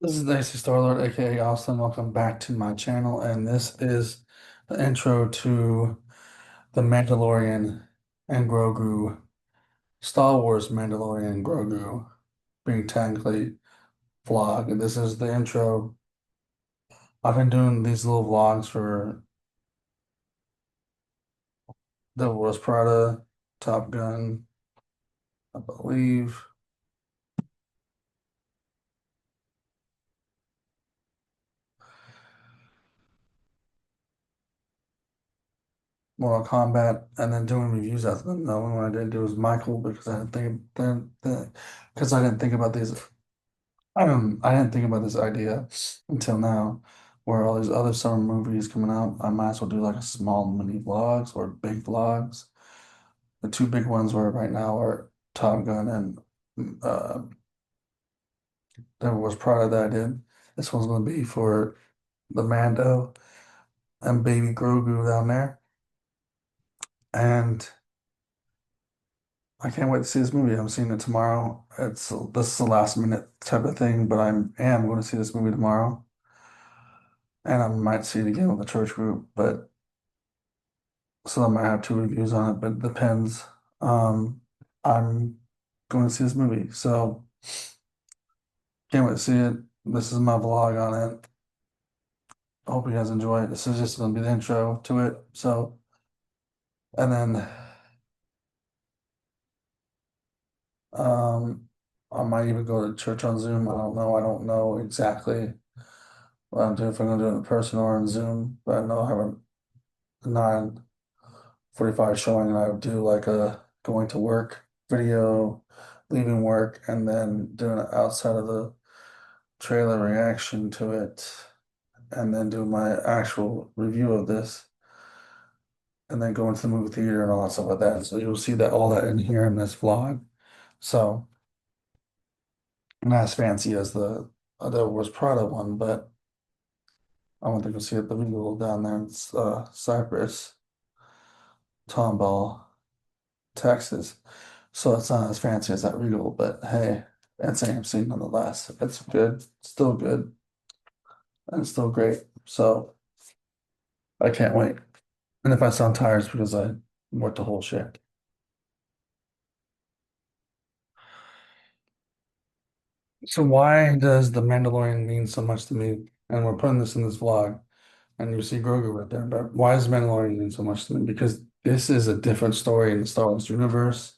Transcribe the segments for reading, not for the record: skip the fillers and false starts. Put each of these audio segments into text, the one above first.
This is Dicey Starlord, aka Austin. Welcome back to my channel, and this is the intro to the Mandalorian and Grogu, Star Wars Mandalorian Grogu, being technically vlog. And this is the intro. I've been doing these little vlogs for Devil Wears Prada, Top Gun, I believe, Mortal Kombat, and then doing reviews after them. The only one I didn't do was Michael because I didn't think about these. I didn't think about this idea until now, where all these other summer movies coming out. I might as well do like a small mini vlogs or big vlogs. The two big ones were right now are Top Gun and there was Prada that I did. This one's gonna be for the Mando and baby Grogu down there. And I can't wait to see this movie. I'm seeing it tomorrow. This is a last minute type of thing, but I am going to see this movie tomorrow. And I might see it again with the church group, but so I might have two reviews on it, but it depends. Um, I'm going to see this movie, so can't wait to see it. This is my vlog on it. I hope you guys enjoy it. This is just going to be the intro to it. So, and then um, I might even go to church on Zoom. I don't know. I don't know exactly what I'm doing, if I'm going to do it in person or on Zoom, but I know I have a 9:45 showing, and I would do like a going to work video, leaving work, and then doing it outside of the trailer reaction to it, and then do my actual review of this, and then go into the movie theater and all that stuff like that. So you'll see that all that in here in this vlog. So not as fancy as the other was Prada one, but I want to go see it the Regal down there in Cypress, Tomball, Texas. So it's not as fancy as that Regal, but hey, it's AMC nonetheless. It's good, still good, and still great. So I can't wait. And if I sound tired, it's because I worked the whole shift. So why does the Mandalorian mean so much to me? And we're putting this in this vlog, and you see Grogu right there. But why does Mandalorian mean so much to me? Because this is a different story in the Star Wars universe.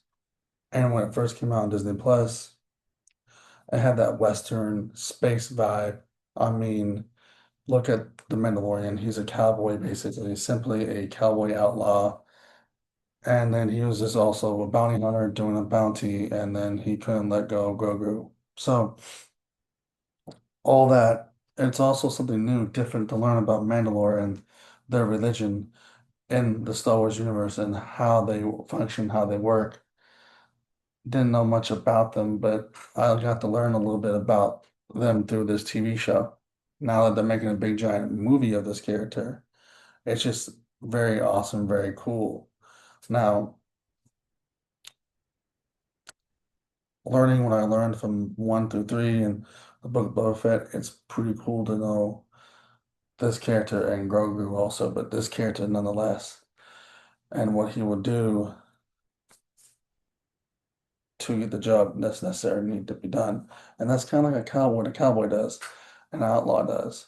And when it first came out on Disney Plus, it had that Western space vibe. I mean, look at the Mandalorian. He's a cowboy, basically, simply a cowboy outlaw. And then he was just also a bounty hunter doing a bounty, and then he couldn't let go of Grogu. So all that, it's also something new, different to learn about Mandalore and their religion in the Star Wars universe and how they function, how they work. Didn't know much about them, but I got to learn a little bit about them through this TV show. Now that they're making a big giant movie of this character, it's just very awesome, very cool. Now, learning what I learned from one through three and the book of Boba Fett, it's pretty cool to know this character and Grogu also, but this character nonetheless, and what he will do to get the job that's necessary need to be done. And that's kind of like a cowboy does, an outlaw does.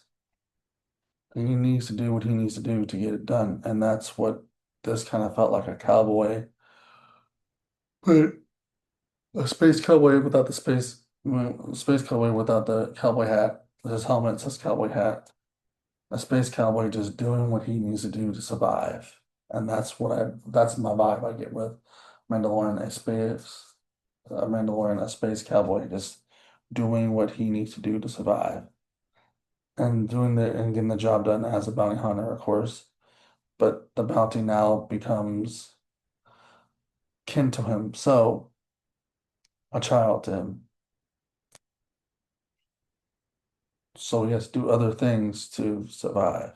He needs to do what he needs to do to get it done. And that's what this kind of felt like, a cowboy, but a space cowboy without the space, well, space cowboy without the cowboy hat. His helmet says cowboy hat. A space cowboy just doing what he needs to do to survive. And that's my vibe I get with Mandalorian, a space cowboy, just doing what he needs to do to survive. And getting the job done as a bounty hunter, of course. But the bounty now becomes kin to him, so a child to him. So he has to do other things to survive.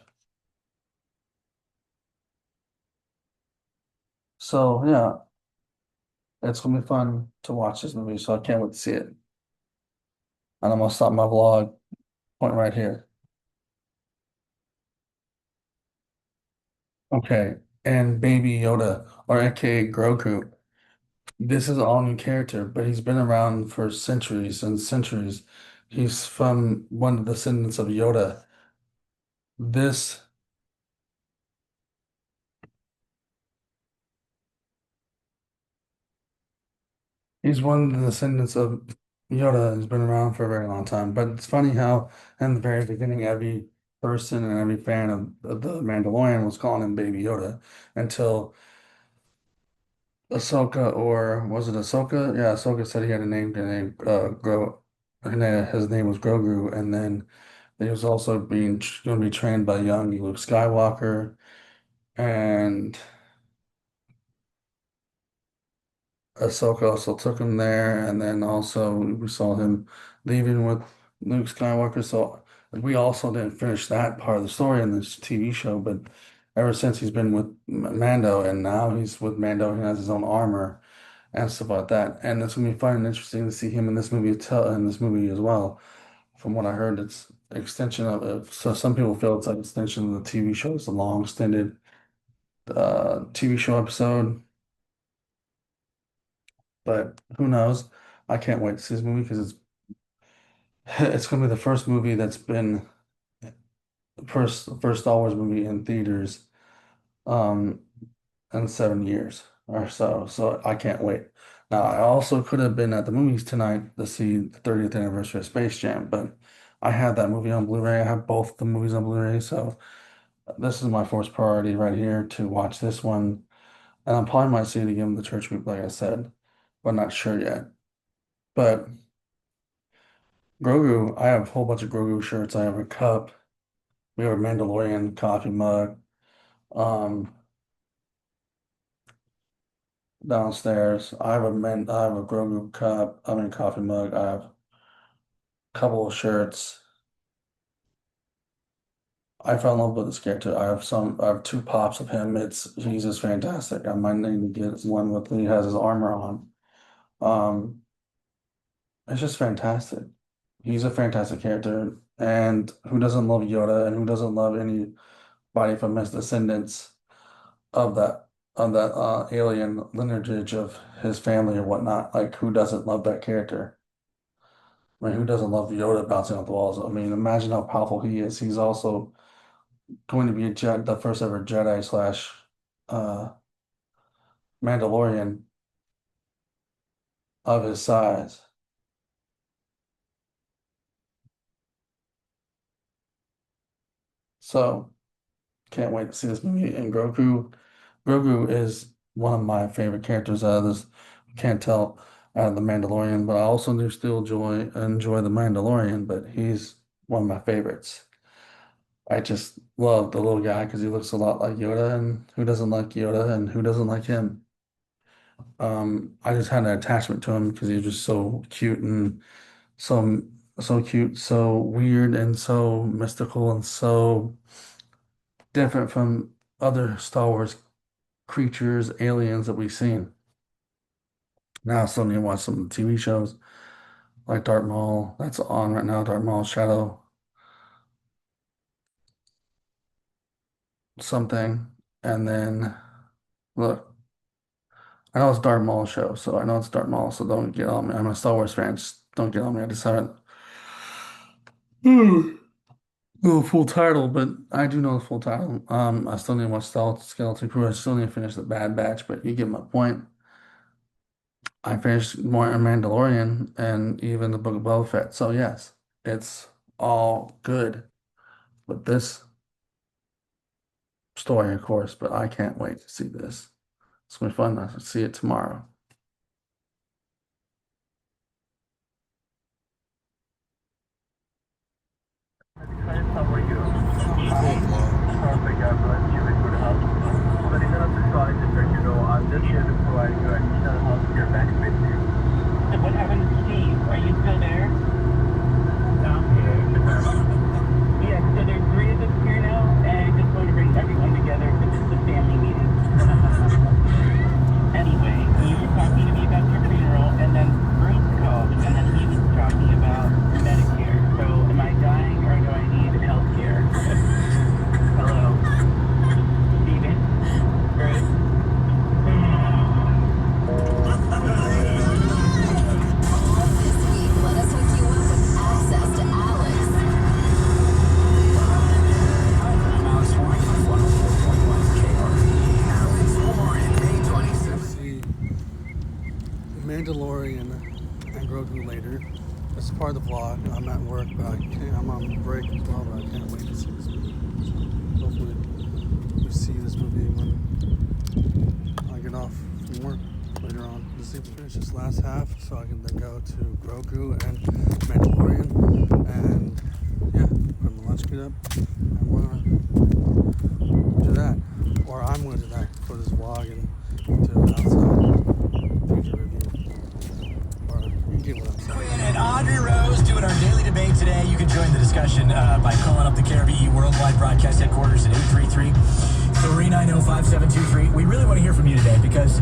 So yeah, it's gonna be fun to watch this movie, so I can't wait to see it. And I'm gonna stop my vlog point right here. Okay. And Baby Yoda, or aka Grogu. This is all new character, but he's been around for centuries and centuries. He's from one of the descendants of Yoda. This, he's one of the descendants of Yoda. He's been around for a very long time. But it's funny how, in the very beginning, every person and every fan of the Mandalorian was calling him Baby Yoda until Ahsoka, or was it Ahsoka? Yeah, Ahsoka said he had a name, his name was Grogu, and then he was also being going to be trained by young Luke Skywalker, and Ahsoka also took him there, and then also we saw him leaving with Luke Skywalker. So we also didn't finish that part of the story in this TV show, but ever since he's been with Mando, and now he's with Mando, he has his own armor and stuff like that. And it's gonna be fun and interesting to see him in this movie, in this movie as well. From what I heard, it's extension of it. So some people feel it's like extension of the TV show. It's a long extended TV show episode, but who knows? I can't wait to see this movie because it's it's gonna be the first movie that's been first Star Wars movie in theaters um in 7 years or so. So I can't wait. Now I also could have been at the movies tonight to see the 30th anniversary of Space Jam, but I had that movie on Blu-ray. I have both the movies on Blu-ray, so this is my first priority right here to watch this one. And I probably might see it again with the church group, like I said, but not sure yet. But Grogu, I have a whole bunch of Grogu shirts. I have a cup. We have a Mandalorian coffee mug um, downstairs. I have a Grogu cup. I mean coffee mug. I have a couple of shirts. I fell in love with this character. I have two pops of him. He's just fantastic. I might need to get one with he has his armor on. Um, it's just fantastic. He's a fantastic character. And who doesn't love Yoda and who doesn't love anybody from his descendants of that alien lineage of his family or whatnot? Like who doesn't love that character? I mean, who doesn't love Yoda bouncing off the walls? I mean, imagine how powerful he is. He's also going to be the first ever Jedi slash uh, Mandalorian of his size. So can't wait to see this movie. And Grogu is one of my favorite characters out of this. Can't tell out of the Mandalorian, but I also do still enjoy the Mandalorian. But he's one of my favorites. I just love the little guy because he looks a lot like Yoda, and who doesn't like Yoda, and who doesn't like him? I just had an attachment to him because he was just so cute and so so cute, so weird, and so mystical, and so different from other Star Wars creatures, aliens that we've seen. Now I still need to watch some TV shows like Darth Maul. That's on right now. Darth Maul Shadow something, and then look. I know it's Darth Maul show, so I know it's Darth Maul, so don't get on me. I'm a Star Wars fan, just don't get on me. I just haven't know the full title, but I do know the full title. I still need to watch Skeleton Crew. I still need to finish the Bad Batch, but you get my point. I finished more Mandalorian and even the Book of Boba Fett. So yes, it's all good. But this story, of course, but I can't wait to see this. It's gonna be fun to see it tomorrow. How are you? Perfect, God bless you and good health. So the reason of this call is just let you know I'm just here to provide you additional healthcare benefits. And what happened to Steve? Are you still there? Down here. Yes, so there's three of us here now, and I just want to bring everyone together for just a family meeting. Anyway, you were talking to me about your funeral, and then Bruce called, and then he was talking about Medicare. So am I dying or Mandalorian and Grogu later. It's part of the vlog. I'm at work, but I'm on break as well, but I can't wait to see this movie. So hopefully we see this movie when I get off from work later on this evening. Finish this last half so I can then go to Grogu and Mandalorian and yeah, put my lunch meat up and we're gonna do that. Or I'm gonna do that for this vlog and do it outside future review. Or you get what I'm saying. And Audrey Rose doing our daily debate today. You can join the discussion by calling up the KRBE Worldwide Broadcast Headquarters at 833-390-5723. We really want to hear from you today because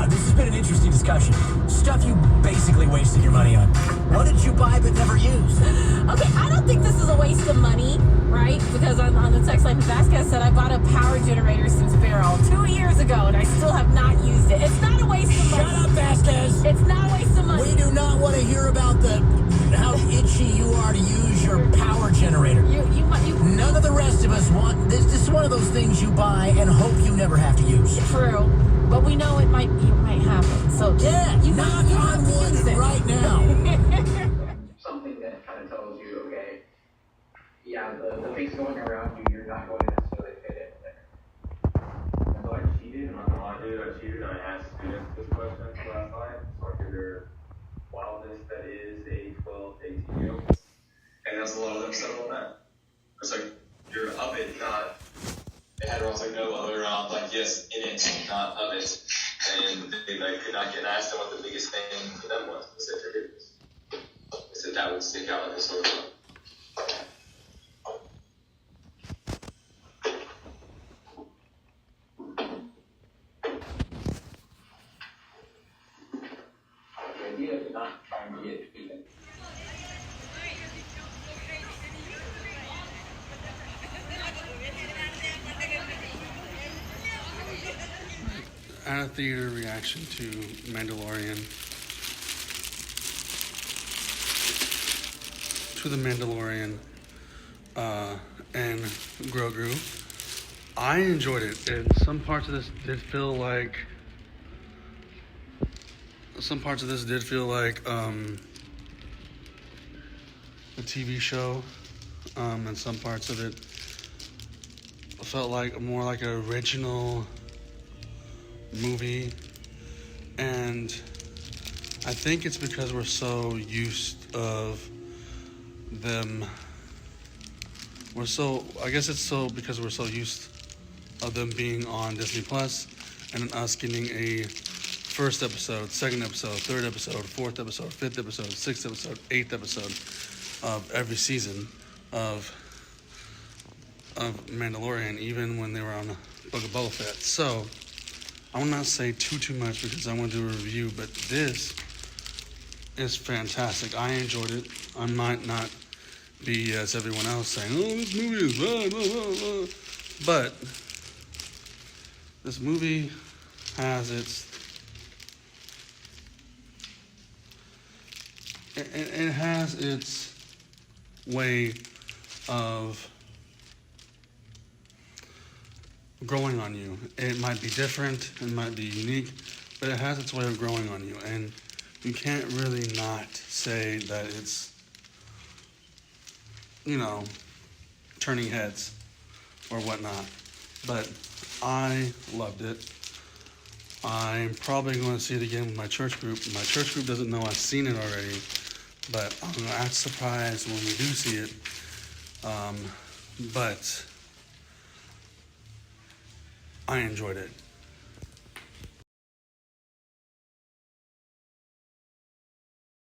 this has been an interesting discussion. Stuff you basically wasted your money on. What did you buy but never use? Okay, I don't think this is a waste of money, right? Because on the text line, Vasquez said I bought a power generator since Barrel 2 years ago and I still have not used it. It's not a waste of money. Shut up, Vasquez. It's not a waste of money. We do not want to hear about how itchy you are to use your power generator. None of the rest of us want this. This is one of those things you buy and hope you never have to use. True, but we know it might happen. So yeah, you knock on wood right now. Something that kind of tells you, okay, yeah, the things going around you, you're not going to necessarily fit in there. So I cheated, I'm not gonna lie, dude. I cheated and I asked students this question last night, so I could their wildness that is a 12 to 18 year old. And that's a lot of them settle on that. It's like, you're of it, not. They had wrong, like, no, other around, like, yes, in it, not of it. And they like, could not get asked them what the biggest thing for them was. They said forgiveness. They said that would stick out like a sore thumb. The idea of not trying to get even. At a theater reaction to Mandalorian. To the Mandalorian and Grogu. I enjoyed it, and some parts of this did feel like a TV show, and some parts of it felt like more like an original movie. And I think it's because we're so used of them. I guess it's so because we're so used of them being on Disney Plus and us getting a first episode, second episode, third episode, fourth episode, fifth episode, sixth episode, eighth episode of every season of Mandalorian, even when they were on the Book of Boba Fett. So I will not say too much because I want to do a review, but this is fantastic. I enjoyed it. I might not be as everyone else saying, oh, this movie is blah, blah, blah, blah. But this movie has it has its way of growing on you. It might be different, it might be unique, but it has its way of growing on you, and you can't really not say that it's, turning heads or whatnot. But I loved it. I'm probably going to see it again with my church group. My church group doesn't know I've seen it already, but I'm going to act surprised when we do see it. But I enjoyed it.